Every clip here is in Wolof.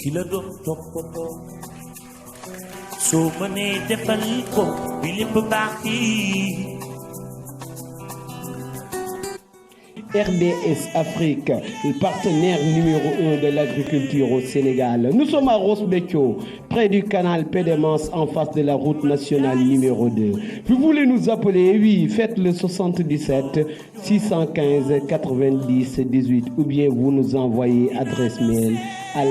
ki la doon toppatoo soo mënee defal ko bi lépp baax yi. RDS Afrique, le partenaire numéro 1 de l'agriculture au Sénégal. Nous sommes à Ross Béthio, près du canal Pédémence, en face de la route nationale numéro 2. Vous voulez nous appeler? Oui, faites le 77 615 90 18 ou bien vous nous envoyez adresse mail à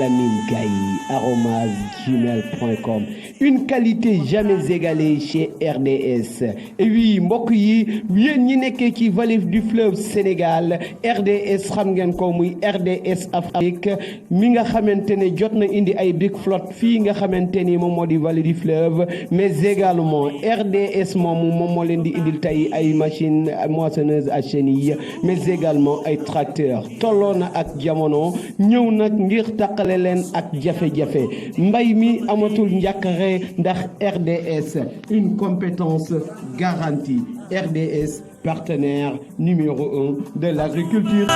@gmail.com. Une qualité jamais égalée chez RDS. Et oui, mbokk yi yéen ñi nekkee ci vallée du fleuve Sénégal, RDS xam ngeen ko muy RDS Afrique mi nga xamante ne jot na indi ay big flotte fii nga xamante ni moom moo di vallée du fleuve, mais également RDS moom moo leen di indil tey ay machines moissonneuses à chenilles, mais également ay tracteurs tolloo na ak jamono ñëw nag ngir taqale leen ak jafe-jafe mbay mi amatul njàkkare ndax RDS, une compétence garantie. RDS, partenaire numéro 1 de l'agriculture.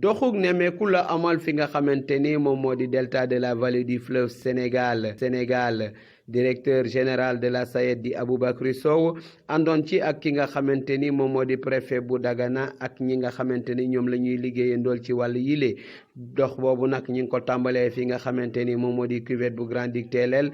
doxug nemeeku la amal fi nga xamante ni moom moo di delta de la vallée du fleuve Sénégal. Directeur général de la SAED di Aboubacry Sow àndoon ci ak ki nga xamante ni moom moo di préfet bu Dagana ak ñi nga xamante ni ñoom la ñuy liggéeyandool ci wàllu yile dox boobu nag ñi ngi ko tàmbalee fi nga xamante ni moom moo di cuvette bu Grand Digue Téléel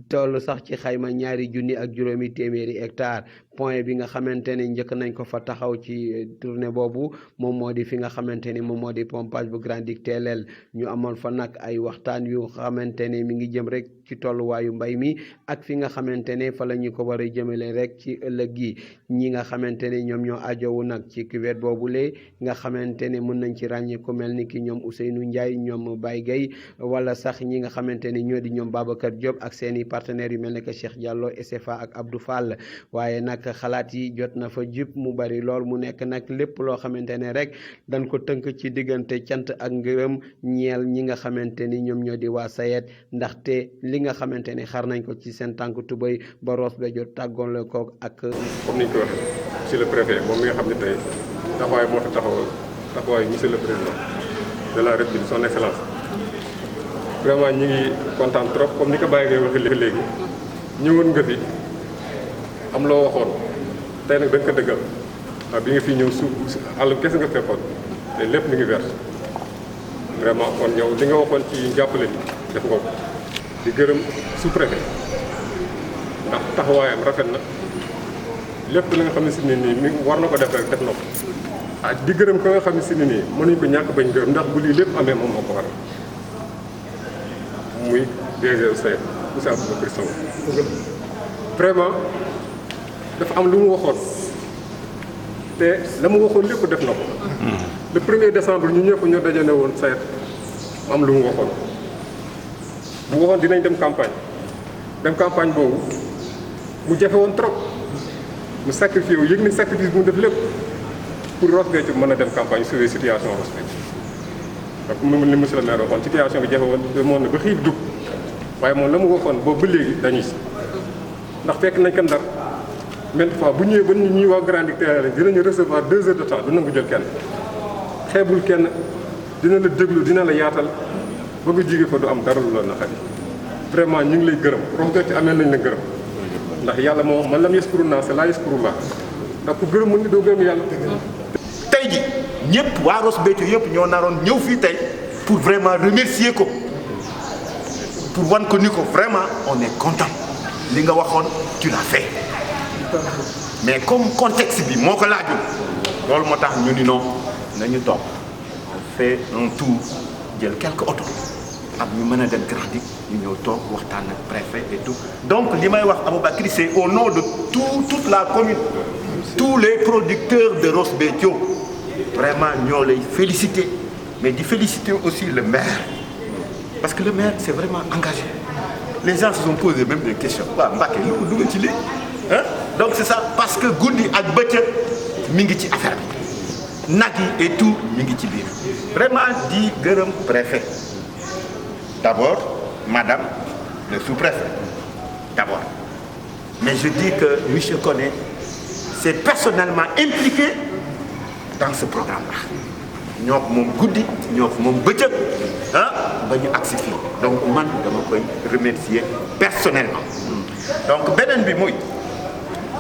toll sax ci xayma 2 junni ak juróomi téeméeri hectare. point bi nga xamante ni njëkk nañ ko fa taxaw ci tournée boobu moom moo di fi nga xamante ni moom moo di pompage bu Grand Digue Téléel ñu amoon fa nag ay waxtaan yu xamante ni mi ngi jëm rek ci tolluwaayu mbay mi ak fi nga xamante ne fa la ñu ko war a jëmale rek ci ëllëg gi ñi nga xamante ne ñoom ñoo ajowu nag ci cuvette boobule nga xamante ne mën nañ ci ràññee ku mel ni ki ñoom Ousseynou Ndiaye ñoom Baye Gueye wala sax ñi nga xamante ne ñoo di ñoom Babacar Diop ak seeni partenaires yu mel ne que Cheikh Diallo SFA ak Abdou Fall. waaye nag xalaat yi jot na fa jub mu bari lool mu nekk nag lépp loo xamante ne rek dañ ko tënk ci diggante cant ak ngërëm ñeel ñi nga xamante ni ñoom ñoo di waa SAED ndaxte li nga xamante ni xar nañ ko ci seen tànk tubéy ba Ross Béthio tàggoon la ko ak. comme ni ñu ko waxee monsieur le préfet moom mi nga xam ne tey taxawaay moo fi taxawaay monsieur le président de la République son excellence vraiment ñi ngi kontaan trop comme ni ko bàyyi ngay waxee léegi ñëwoon nga fi am loo waxoon tey nag da nga ko dëggal waaw bi nga fi ñëw suuf àll kese nga fekkoon te lépp mi ngi vert vraiment kon yow li nga waxoon ci jàppale bi def nga ko di gërëm sous-préfet ndax taxawaayam rafet na lépp li nga xam ne si ne nii mi war na ko def rek def na ko di gërëm ko nga xam ne si ne nii mënuñ ko ñàkk bañ gërëm ndax bu lii lépp amee moom moo ko waral muy DG SAED monsieur Aboubacry Sow vraiment dafa am lu mu waxoon te la mu waxoon lépp def na ko le 1er décembre ñu ñëpp ñoo dajane woon SAED mu am lu mu waxoon bu waxoon dinañ dem campagne boobu mu jafe woon trop mu sacrifié wu yëg ni sacrifice bu mu def lépp pour Ross Béthio mën a dem campagne sauver situation Ross Béthio donc moom li monsieur le maire waxoon situation bi jafe woon demoon na ba xiif dugg waaye moom la mu waxoon boobu ba léegi dañuy si ndax fekk nañ ko Ndar maintes fois bu ñëwee ba nit ñi waa Grand Digue Téléel dinañu recevoir 2 heures de temps du nangu jël kenn xeebul kenn dina la déglu dina la yaatal ba nga jige fa du am dara lu la naqari vraiment ñu ngi lay gërëm Ross Béthio amee nañ la gërëm ndax yàlla moo wax man lam yaskuru naas laa yaskuru llaah ndax ku gërëm ni doo gërëm yàlla. tey ji ñëpp waa Ross Béthio yëpp ñoo naroon ñëw fii tey pour vraiment remercier ko pour wan ko ni ko vraiment on est content li nga waxoon tu l'as fait mais comme contexte bi moo ko laajul loolu moo tax ñu ni non nañu toog on fait un tour jël quelques autos ak ñu mën a dem Grand Digue ñu ñëw toog waxtaan ak préfet et tout donc li may wax Aboubacry c'est au nom de toute la commune tous les producteurs de Ross Béthio vraiment ñoo lay féliciter mais di féliciter aussi le maire parce que le maire c'est vraiment engagé les gens se sont posé même des questions waaw Mbacké lu ko dugal ci lii hein donc c'est ça parce que guddi ak bëccëg mi ngi ci affaire bi nag yi et tout mi ngi ci biir vraiment di gërëm préfet d'abord madame le sous-préfet d'abord mais je dis que monsieur Koné s'est personnellement impliqué dans ce programme-là ñoo ko moom guddi ñoo ko moom bëccëg ba ñu agsi fii donc man dama koy remercier personnellement. donc beneen bi muy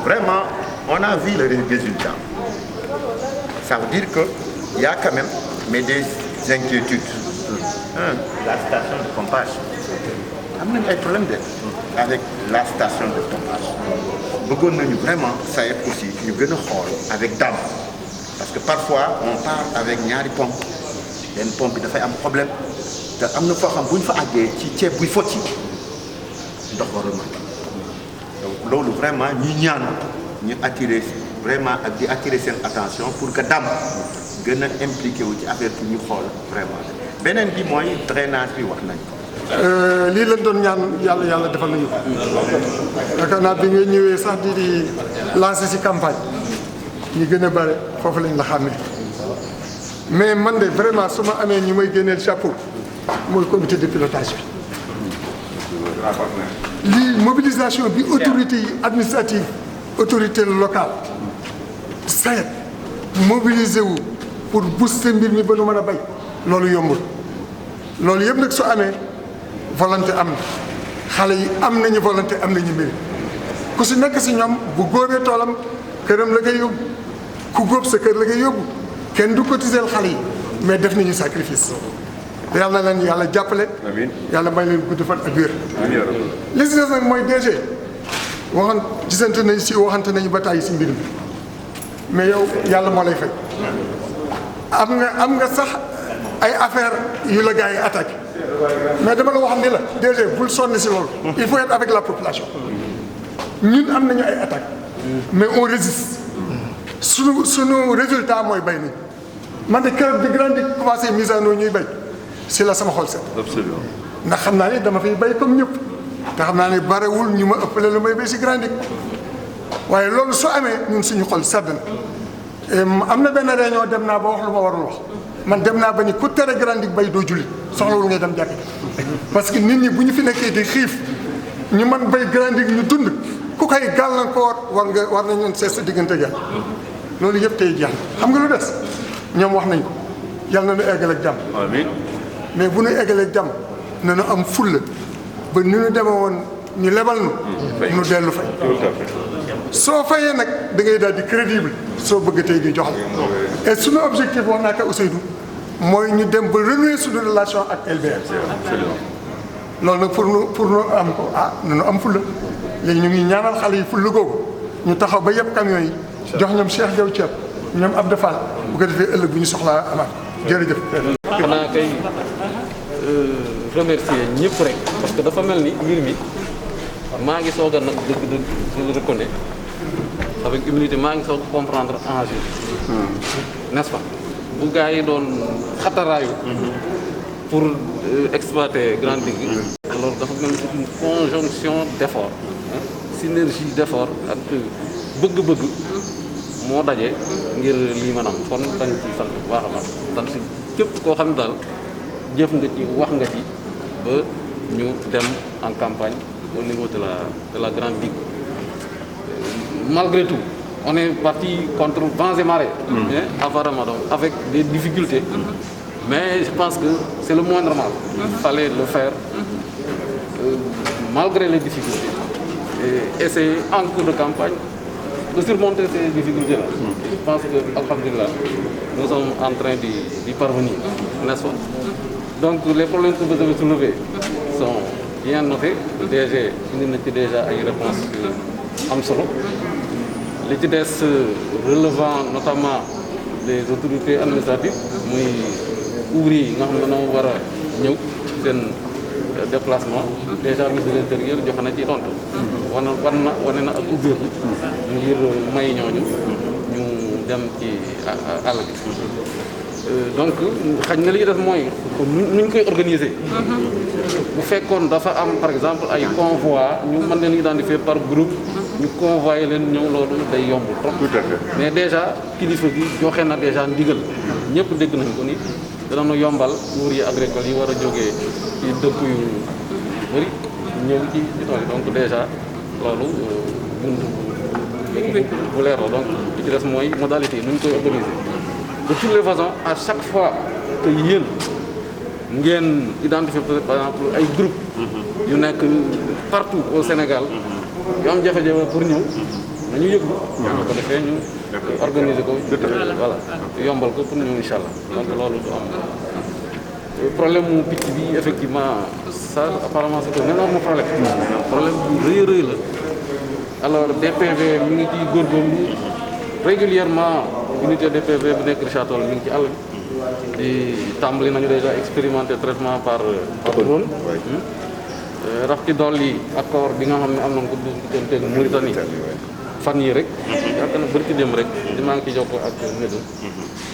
vraiment on a vu le résultat ça veut dire que y a quand même mais des inquiétudes. La station de pompage am nañu ay problème avec la station de pompage bëggoon nañu vraiment SAED aussi ñu gën a xool avec dame parce que parfois on part avec ñaari pompe benn pompe bi dafay am problème te am na foo xam bu ñu fa àggee ci ceeb buy focci ndox warul manqué donc loolu vraiment ñu ñaan ñu attirer vraiment ak di attirer seen attention pour que dame gën a impliqué wu ci affaire pour ñu xool vraiment beneen bi mooy drainage bi wax nañ ko. lii lañ doon ñaan yàlla defal nañu ko. yaakaar naa bi nga ñëwee sax di lancer ci campagne ñi gën a bare foofu lañ la xàmmee mais man de vraiment su ma amee ñi may génneel chapeau mooy comité de pilotage bi. lii mobilisation bi autorité yi administrative autorité locale SAED mobiliser wu pour booster mbir mi ba nu mën a bay loolu yombul loolu yëpp nag su amee volonté am na xale yi am nañu volonté am nañu mbir ku si nekk si ñoom bu góobee toolam këram la koy yóbbu ku góob sa kër la koy yóbbu kenn du cotiser xale yi mais def nañu sacrifice yàlla na leen yàlla jàppale. amiin yàlla may leen gudd fan ak wér. li si des nag mooy DG gisante nañu si waxante nañu ba tàyyi si mbir mi mais yow yàlla moo lay fay am nga sax ay affaire yu la gars yi attaqué mais dama la wax ni la DG bul sonn si loolu. il faut être avec la population. ñun am nañu ay attaques mais on résiste sunu résultat mooy bay nañ man de keroog bi grand di commencé mise à nu ñuy bay si la sama xol set. absolument ndax xam naa ni dama fiy bay comme ñëpp te xam naa ne barewul ñu ma ëppale lu may bay si grand waaye loolu su amee ñun suñu xol sedd na am na benn réunion dem naa ba wax lu ma warul wax man dem naa ba ni ku tere grand bay doo julli soxlawul ngay dem jàkk parce que nit ñi bu ñu fi nekkee di xiif ñu mën bay grand ñu dund ku koy gàllankoor war nañ leen seet sa diggante ga loolu yëpp tey jeex na xam nga lu des ñoom wax nañ ko yàlla na nu eggale ak jàmm mais bu nu eggalee ak jàmm na nu am fulla ba ni ñu demee woon ñu lebal nu dellu fay soo fayee nag da ngay daal di crédible soo bëgg tey ñu jox la et suñu objectif wax naa ko Ousseynou mooy ñu dem ba renouer suñu relation ak LBR loolu nag pour nu am ko na nu am fulla léegi ñu ngi ñaanal xale yi fulla googu ñu taxaw ba yëpp camion yi jox ñoom Cheikh Diaw Thiep ñoom Abdou Fall bu ko defee ëllëg bu ñu soxlaa amaat jërëjëf. xanaa kay remercier ñëpp rek parce que dafa mel ni mbir mi maa ngi soog a nag dëgg-dëgg je le reconnais avec humilité maa ngi soog a comprendre enjeu n'est-ce pas bu gars yi doon xataraayu pour exploiter Grand Digue alors dafa mel ni c'est une conjonction d'efforts synergie d'efforts ak bëgg-bëgg moo daje ngir lii maanaam kon dañ ci sant bu baax a baax sant si képp koo xam ne daal jëf nga ci wax nga ci ba ñu dem en campagne au niveau de la Grande Digue. Malgré tout on est parti contre vents et marées apparemment donc avec des difficultés mais je pense que c'est le moins normal. Il fallait le faire malgré les difficultés et essayer en cours de campagne de surmonter ces difficultés-là. Je pense que, alhamdulillah, nous sommes en train d'y parvenir, n'est-ce pas? Donc les problèmes que vous avez soulevés sont bien notés. Le DG indi déjà ay réponses am solo. Li ci des relevant notamment des autorités administratives muy ouvrier yi nga xam ne dañoo war a ñëw seen déplacement déjà ministre de l'Intérieur joxe na ci tontu. wane na ak ubbeeku ngir may ñooñu ñu dem ci àll bi donc xañ na li ci def mooy nuñ koy organiser bu fekkoon dafa am par exemple ay convoi ñu mën leen identifier par groupe ñu convoyer leen ñëw loolu day yomb trop mais déjà kilifa gi joxe na déjà ndigal ñëpp dégg nañ ko ni danañu yombal ouvrier agricole yi war a jógee ci dëkk yu bëri ñëw ci tool yi donc déjà loolu buntu bu leer la donc li ci des mooy modalité yi nu ñu koy organiser de toutes les façons à chaque fois que yéen ngeen identifier par exemple ay groupe yu nekk partout au Sénégal yu am jafe-jafe pour ñëw nañu yëglu ko defee ñu organiser ko voilà yombal ko pour ñëw incha allah donc loolu du am problème mu picc bi effectivement ça apparemment c'est un énorme problème bu rëy a rëy la alors DPV mi ngi ciy góorgóorlu régulièrement unité DPV bu nekk Richard Toll mi ngi ci àll bi di tàmbali nañu déjà expérimenté traitement par drone rax ci dolli accord bi nga xam ne am nañ ko diggante Mauritanie fan yi rek yaakaar na bëri ci dem rek maa ngi ci jokkoo ak Médou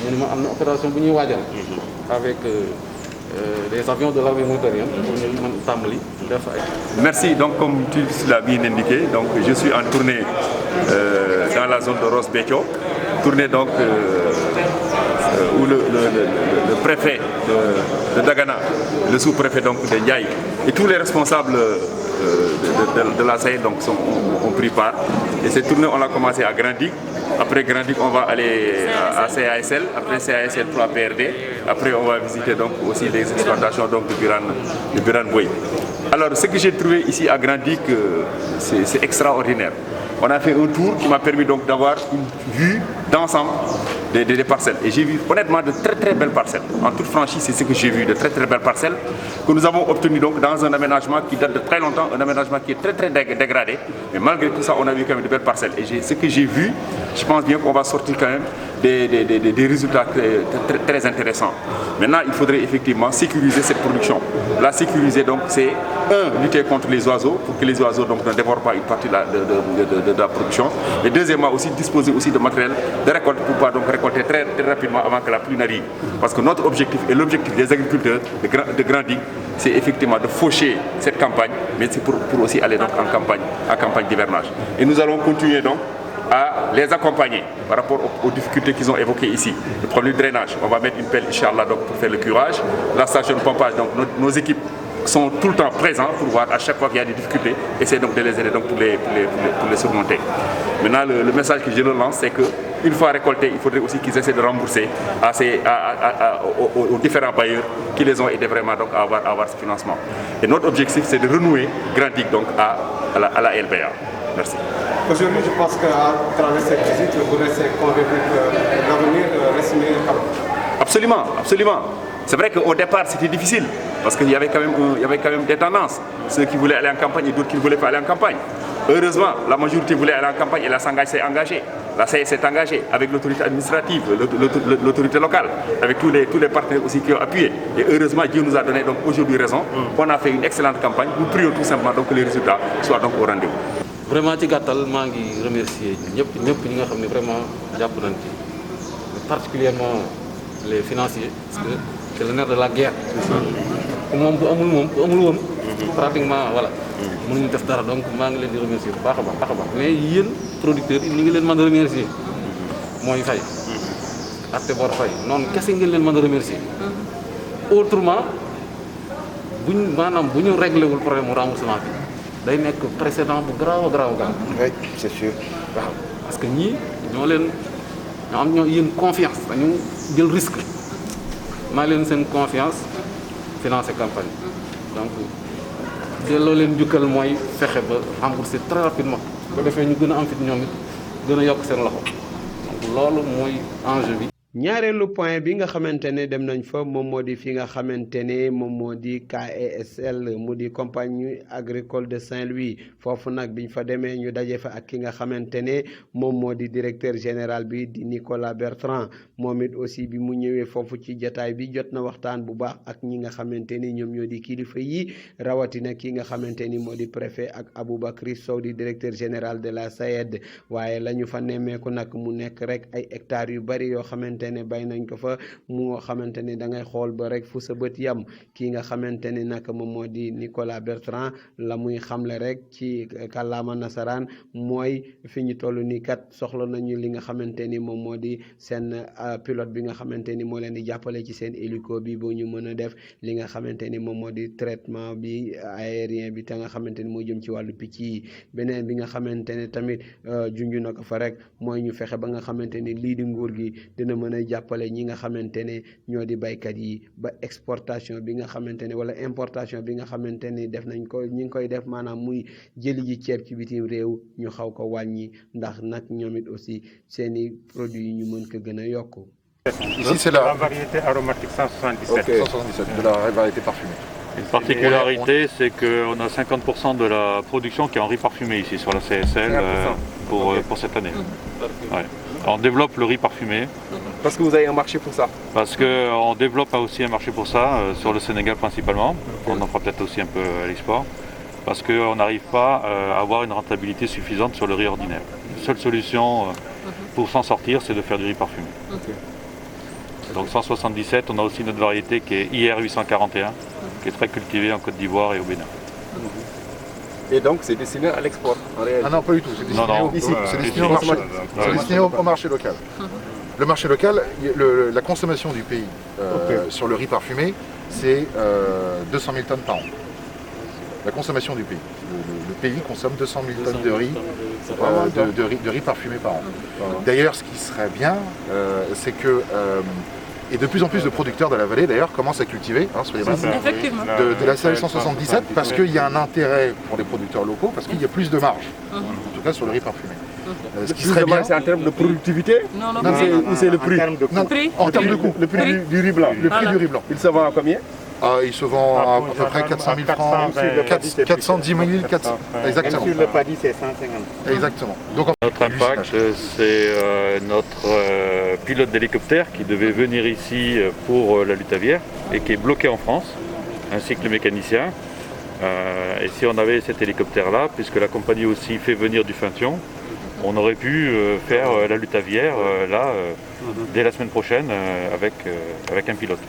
mu ne ma am na opération bu ñuy waajal avec des avions de l'armée mauritanienne pour ñu mën tàmbali def ay. Merci. Donc, comme tu l'as bien indiqué, donc, je suis en tournée dans la zone de Ross Béthio. Tournée donc où le préfet de Dagana, le sous-préfet donc de Ndiaye et tous les responsables de la SAED donc ont pris part. Et cette tournée, on l'a commencé à Grandic. Après Grandic, on va aller à CASL. Après CASL, 3 PRD. Après, on va visiter donc aussi les exploitations donc de Biran Boy. Alors, ce que j'ai trouvé ici à Grandic, c'est extraordinaire. On a fait un tour qui m'a permis donc d'avoir une vue d'ensemble des parcelles. Et j'ai vu honnêtement de très très belles parcelles. En toute franchise, c'est ce que j'ai vu, de très très belles parcelles que nous avons obtenues donc dans un aménagement qui date de très longtemps, un aménagement qui est très très dégradé. Mais malgré tout ça, on a vu quand même de belles parcelles. Et ce que j'ai vu, je pense bien qu'on va sortir quand même des résultats très intéressants. Maintenant, il faudrait effectivement sécuriser cette production. La sécuriser donc, c'est lutter contre les oiseaux pour que les oiseaux donc ne dévorent pas une partie de la production. Et deuxièmement aussi disposer aussi de matériel de récolte pour pouvoir donc récolter très rapidement avant que la pluie n'arrive. Parce que notre objectif et l'objectif des agriculteurs de Grandic, c'est effectivement de faucher cette campagne, mais c'est pour aussi aller donc en campagne d'hivernage. Et nous allons continuer donc à les accompagner par rapport aux difficultés qu'ils ont évoquées ici. Le problème du drainage, on va mettre une pelle, Inch'Allah, donc pour faire le curage. La station de pompage, donc nos équipes sont tout le temps présents pour voir à chaque fois qu'il y a des difficultés, essayer donc de les aider donc pour les surmonter. Maintenant, le message que je leur lance, c'est qu'une fois récoltés, il faudrait aussi qu'ils essaient de rembourser aux différents bailleurs qui les ont aidés vraiment donc à avoir ce financement. Et notre objectif, c'est de renouer Grandic donc à la LBA. Merci. Aujourd'hui, je pense qu'à travers cette visite, vous restez convaincu que l'avenir reste meilleur. Absolument, absolument. C'est vrai qu'au départ, c'était difficile, parce qu'il y avait quand même des tendances. Ceux qui voulaient aller en campagne et d'autres qui ne voulaient pas aller en campagne. Heureusement, la majorité voulait aller en campagne et la SANGAJ s'est engagée. La CAE s'est engagée avec l'autorité administrative, l'autorité locale, avec tous les partenaires aussi qui ont appuyé. Et heureusement, Dieu nous a donné donc aujourd'hui raison. On a fait une excellente campagne. Nous prions tout simplement donc que les résultats soient donc au rendez-vous. Vraiment, ci gàttal maa ngi remercier ñëpp ñi nga xam ne vraiment jàpp nañ ci particulièrement les financiers parce que c'est le nerf de la guerre. moom bu amul woon pratiquement voilà mënuñu def dara donc maa ngi leen di remercier bu baax a baax mais yéen producteurs yi ñu ngi leen mën a remercier mooy fay atte bor fay noonu kese ngeen leen mën a remercier autrement bu ñu réglé wul problème mu remboursement bi day nekk précédent bu grave. Oui, c'est sûr. waaw parce que ñii ñoo yéen confiance dañu jël risque maa leen seen confiance financer campagne donc delloo leen jukkal mooy fexe ba rembourser très rapidement bu defee ñu gën a am fit ñoom it gën a yokk seen loxo donc loolu mooy enjeu bi. ñaareelu point bi nga xamante ne dem nañ fa moom moo di fi nga xamante ne moom moo di KESL mu di compagnie agricole de Saint-Louis foofu nag biñ fa demee ñu daje fa ak ki nga xamante ne moom moo di directeur général bi di Nicolas Bertrand moom it aussi bi mu ñëwee foofu ci jataay bi jot na waxtaan bu baax ak ñi nga xamante ni ñoom ñoo di kilifa yi rawatina ki nga xamante ni moo di préfet ak Aboubacry Sow di directeur général de la SAED waaye la ñu fa nemmeeku nag mu nekk rek ay hectares yu bari yoo xamante ne bay nañ ko fa mu xamante ne da ngay xool ba rek fu sa bët yam kii nga xamante ne nag moom moo di Nicolas Bertrand la muy xamle rek ci kàllaama nasaraan mooy fi ñu toll nii kat soxla nañu li nga xamante ni moom moo di seen pilote bi nga xamante ni moo leen di jàppale ci seen hélico bi boo ñu mën a def li nga xamante ni moom moo di traitement bi aérien bi te nga xamante ni moo jëm ci wàllu picc yi beneen bi nga xamante ne tamit junj na ko fa rek mooy ñu fexe ba nga xamante ni lii di nguur gi dina mën mën a jàppale ñi nga xamante ne ñoo di baykat yi ba exportation bi nga xamante ne wala importation bi nga xamante ni def nañ ko ñi ngi koy def maanaam muy jëli ji ceeb ci bitim réew ñu xaw ko wàññi ndax nag ñoom it aussi seeni produits yi ñu mën ko gën a yokk. Ici c'est la variété aromatique 177. 177 de la variété parfumée. Une particularité, c'est qu'on a 50% de la production qui est en riz parfumé ici sur la CSL pour cette année. Ouais. On développe le riz parfumé. Parce que vous avez un marché pour ça? Parce qu'on développe aussi un marché pour ça, sur le Sénégal principalement. On en fera peut-être aussi un peu à l'export. Parce qu'on n'arrive pas à avoir une rentabilité suffisante sur le riz ordinaire. La seule solution pour s'en sortir, c'est de faire du riz parfumé. Donc 177, on a aussi notre variété qui est IR 841, qui est très cultivée en Côte d'Ivoire et au Bénin. Et donc c'est destiné à l'export en réalité? Ah non, pas du tout, c'est destiné, au marché local. Le marché local, la consommation du pays sur le riz parfumé, c'est 200 000 tonnes par an. La consommation du pays. Le pays consomme 200 000 tonnes de riz, de riz parfumé par an. D'ailleurs, ce qui serait bien, c'est que et de plus en plus de producteurs de la vallée d'ailleurs commencent à cultiver sur les bases de la CL 177 parce qu'il y a un intérêt pour les producteurs locaux, parce qu'il y a plus de marge, en tout cas sur le riz parfumé. Ce qui serait bien, c'est en termes de productivité ou c'est le prix? En termes de coût. Le prix du riz blanc. Le prix du riz blanc. Il se vend à combien? Il se vend à peu près 400 000 francs, 410 000, 400. Exactement. Sur le paddy, c'est 150. Exactement. Donc, notre impact, c'est notre pilote d'hélicoptère qui devait venir ici pour la lutte aviaire et qui est bloqué en France, ainsi que le mécanicien. Et si on avait cet hélicoptère-là, puisque la compagnie aussi fait venir du Fintion, on aurait pu faire la lutte aviaire dès la semaine prochaine avec un pilote.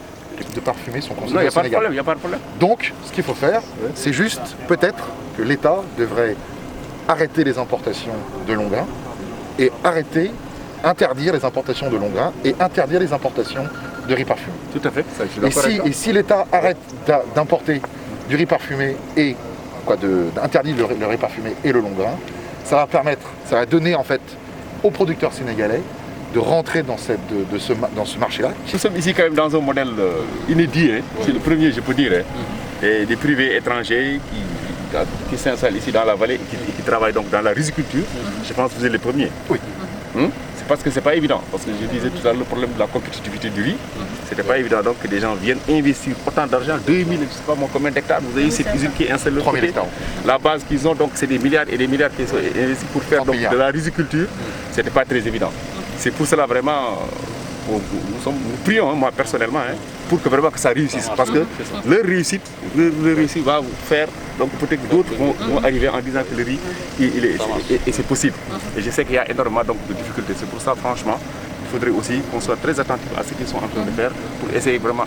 De parfumés sont consommés au Sénégal. Il n'y a pas de problème. Donc, ce qu'il faut faire, c'est juste peut-être que l'État devrait arrêter les importations de longs grains et interdire les importations de longs grains et interdire les importations de riz parfumé. Tout à fait. Ça, je suis d'accord avec et si l'État arrête d'importer du riz parfumé et d'interdire le riz parfumé et le long grain, ça va donner en fait aux producteurs sénégalais de rentrer dans ce marché-là. Nous sommes ici quand même dans un modèle inédit, c'est le premier je peux dire, et des privés étrangers qui s'installent ici dans la vallée et qui travaillent donc dans la riziculture. Je pense que vous êtes les premiers. Oui. C'est parce que c'est pas évident, parce que je disais tout à l'heure le problème de la compétitivité du riz, c'était pas évident donc que des gens viennent investir autant d'argent, 2000, je sais pas moi combien d'hectares, vous avez cette usine qui est installée de l'autre côté. La base qu'ils ont donc c'est des milliards et des milliards qui sont investis pour faire donc, de la riziculture, c'était pas très évident. C'est pour cela vraiment, nous prions, moi personnellement, pour que vraiment que ça réussisse. Parce que leur réussite va vous faire, donc peut-être que d'autres vont arriver en disant que le riz, et c'est possible. Et je sais qu'il y a énormément donc, de difficultés. C'est pour ça, franchement, il faudrait aussi qu'on soit très attentif à ce qu'ils sont en train de faire pour essayer vraiment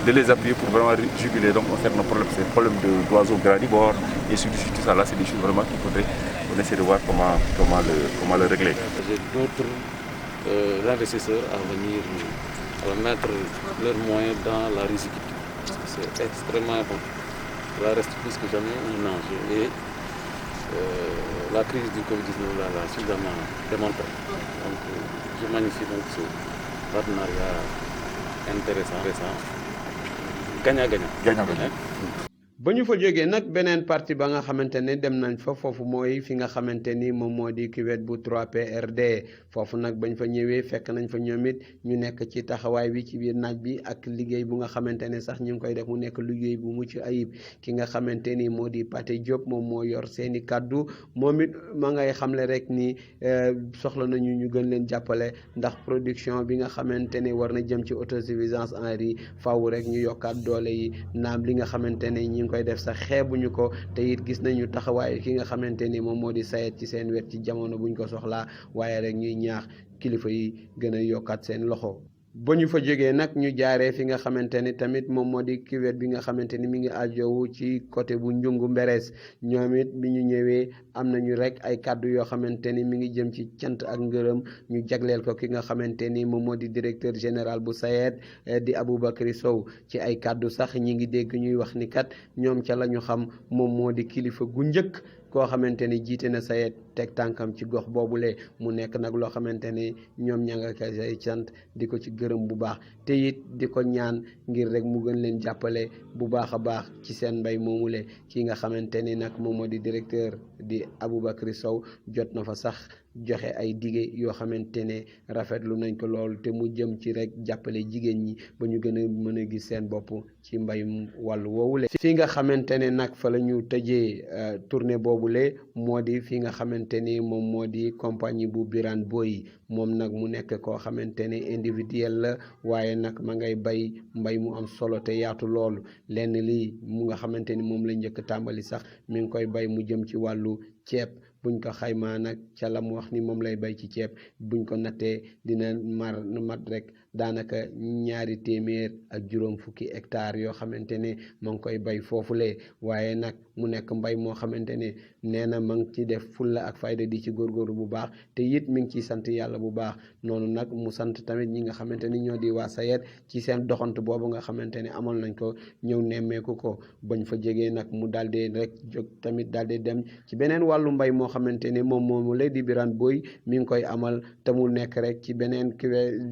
de les appuyer pour vraiment juguler donc on nos problèmes, ces problèmes d'oiseaux granivores et tout ça là, c'est des choses vraiment qu'il faudrait qu'on essaie de voir comment le régler. J'ai d'autres investisseurs à venir mettre leurs moyens dans la riziculture. C'est extrêmement important. Cela reste plus que jamais un enjeu. Et la crise du Covid-19 l'a suffisamment démontré. Donc, je magnifie donc ce partenariat intéressant. Gagnant-gagnant. ba ñu fa jógee nag beneen parti ba nga xamante ne dem nañ fa foofu mooy fi nga xamante ni moom moo di cuvette bu 3PRD foofu nag bañ fa ñëwee fekk nañ fa ñoom it ñu nekk ci taxawaay bi ci biir naaj bi ak liggéey bu nga xamante ne sax ñu ngi koy def mu nekk liggéey bu mucc ayib ki nga xamante ni moo di Pathé Diop moom moo yor seeni kàddu moom it ma ngay xamle rek ni soxla nañu ñu gën leen jàppale ndax production bi nga xamante ne war na jëm ci autosuffisance en riz faaw rek ñu yokkaat doole yi naam li nga xamante ne ñi koy def sax xeebuñu ko te it gis nañu taxawaay ki nga xamante ni moom moo di sayet ci seen wet ci jamono buñ ko soxlaa waaye rek ñuy ñaax kilifa yi gën a yokkaat seen loxo. ba ñu fa jógee nag ñu jaaree fi nga xamante ni tamit moom moo di cuvette bi nga xamante ni mi ngi ajowu ci côté bu Njungu Mberees ñoom it bi ñu ñëwee am nañu rek ay kàddu yoo xamante ni mi ngi jëm ci cant ak ngërëm ñu jagleel ko ki nga xamante ni moom moo di directeur général bu SAED di Aboubacry Sow ci ay kàddu sax ñi ngi dégg ñuy wax ni kat ñoom ca la ñu xam moom moo di kilifa gu njëkk koo xamante ni jiite na SAED teg tànkam ci gox boobule mu nekk nag loo xamante ni ñoom ña nga koy say sant di ko ci gërëm bu baax te it di ko ñaan ngir rek mu gën leen jàppale bu baax a baax ci seen mbay moomule ki nga xamante ni nag moom moo di directeur di Aboubacry Sow jot na fa sax joxe ay dige yoo xamante ne rafetlu nañ ko lool te mu jëm ci rek jàppale jigéen ñi ba ñu gën a mën a gis seen bopp ci mbayum wàllu woowule fi nga xamante ne nag fa la ñu tëjee tournée boobule moo di fi nga xamante ni moom moo di compagnie bu Birane Boye moom nag mu nekk koo xamante ne individuel la waaye nag ma ngay bay mbay mu am solo te yaatu loolu lenn lii mu nga xamante ni moom la njëkk tàmbali sax mi ngi koy bay mu jëm ci wàllu ceeb buñ ko xaymaa nag ca la mu wax ni moom lay bay ci ceeb buñ ko nattee dina mat rek daanaka 250 hectares yoo xamante ne ma ngi koy bay foofulee waaye nag mu nekk mbay moo xamante ne nee na ma ngi ci def fulla ak fayda di ci góorgóorlu bu baax te it mi ngi ciy sant yàlla bu baax noonu nag mu sant tamit ñi nga xamante ni ñoo di waa SAED ci seen doxant boobu nga xamante ne amoon nañ ko ñëw nemmeeku ko bañ fa jegee nag mu daal di rek jóg tamit daal di dem ci beneen wàllu mbay moo xamante ne moom moomu lay di Birane Boye mi ngi koy amal te mu nekk rek ci beneen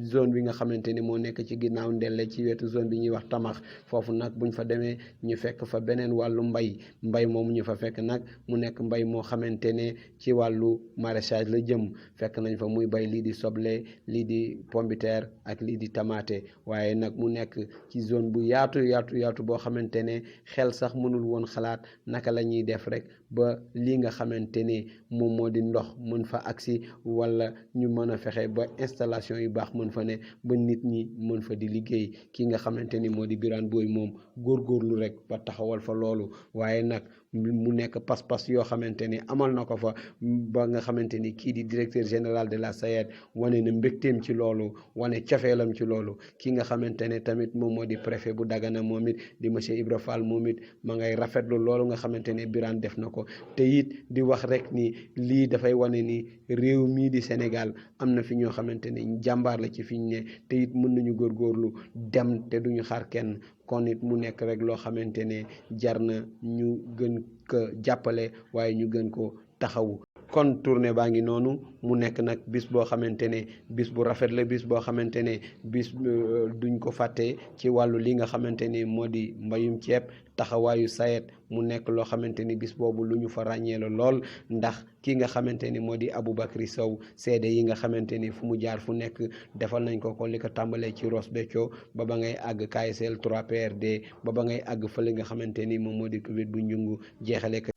zone bi nga xamante ni moo nekk ci ginnaaw Ndelle ci wetu zone bi ñuy wax Tamax foofu nag buñ fa demee ñu fekk fa beneen wàllu mbay moomu ñu fa fekk nag mu nekk mbay moo xamante ne ci wàllu maraîchage la jëm fekk nañ fa muy bay lii di soble lii di pombiteer ak lii di tamaate waaye nag mu nekk ci zone bu yaatu boo xamante ne xel sax mënul woon xalaat naka la ñuy def rek ba lii nga xamante ne moom moo di ndox mën fa agsi wala ñu mën a fexe ba installation yu baax mën fa ne ba nit ñi mën fa di liggéey ki nga xamante ni moo di Birane Boye moom góorgóorlu rek ba taxawal fa loolu waaye nag mu nekk pas-pas yoo xamante ni amal na ko fa ba nga xamante ni kii di directeur général de la SAED wane na mbégteem ci loolu wane cofeelam ci loolu ki nga xamante ne tamit moom moo di préfet bu Dagana moom it di monsieur Ibra Fall moom it ma ngay rafetlu loolu nga xamante ne Birane def na ko te it di wax rek ni lii dafay wane ni réew mii di Sénégal am na fi ñoo xamante ne jàmbaar la ci fi ñu ne te it mën nañu góorgóorlu dem te duñu xaar kenn kon it mu nekk rek loo xamante ne jar na ñu gën ko jàppale waaye ñu gën ko taxawu. kon tournée baa ngi noonu mu nekk nag bis boo xamante ne bis bu rafet la bis boo xamante ne bis duñ ko fàtte ci wàllu li nga xamante ni moo di mbayum ceeb taxawaayu SAED mu nekk loo xamante ni bis boobu lu ñu fa ràññee la lool ndax ki nga xamante ni moo di Aboubacry Sow seede yi nga xamante ni fu mu jaar fu nekk defal nañ ko li ko tàmbalee ci Ross Béthio ba ngay àgg KSL 3PRD ba ngay àgg fële nga xamante ni moom moo di Koweït bu njungu jeexale ko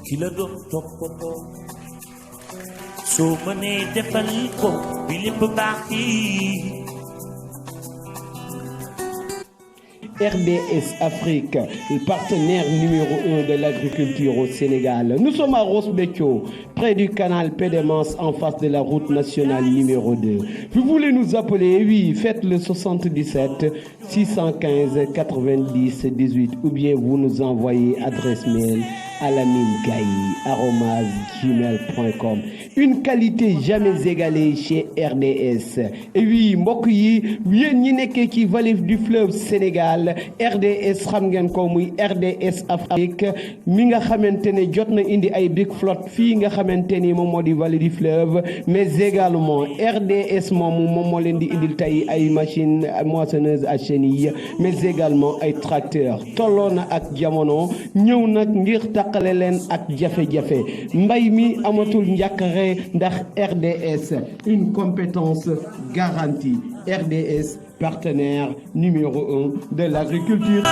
ki la doon toppatoo soo mënee defal ko bi lépp baax yi RDS Afrique, le partenaire numéro 1 de l'agriculture au Sénégal. Nous sommes à Ross Béthio, près du canal Pédémence, en face de la route nationale numéro 2. Vous voulez nous appeler? Oui, faites le 77 615 90 18 ou bien vous nous envoyez adresse mail à lamingaï@gmail.com. Une qualité jamais égalée chez RDS. Et oui, mbokk yi yéen ñi nekkee ci vallée du fleuve Sénégal, RDS xam ngeen ko muy RDS Afrique mi nga xamante ne jot na indi ay big flotte fii nga xamante ni moom moo di vallée du fleuve, mais également RDS moom moo leen di indil tey ay machines moissonneuses à chenilles, mais également ay tracteurs tolloo na ak jamono ñëw nag ngir taqale leen ak jafe-jafe mbay mi amatul njàkkare ndax RDS, une compétence garantie. RDS, partenaire numéro 1 de l'agriculture.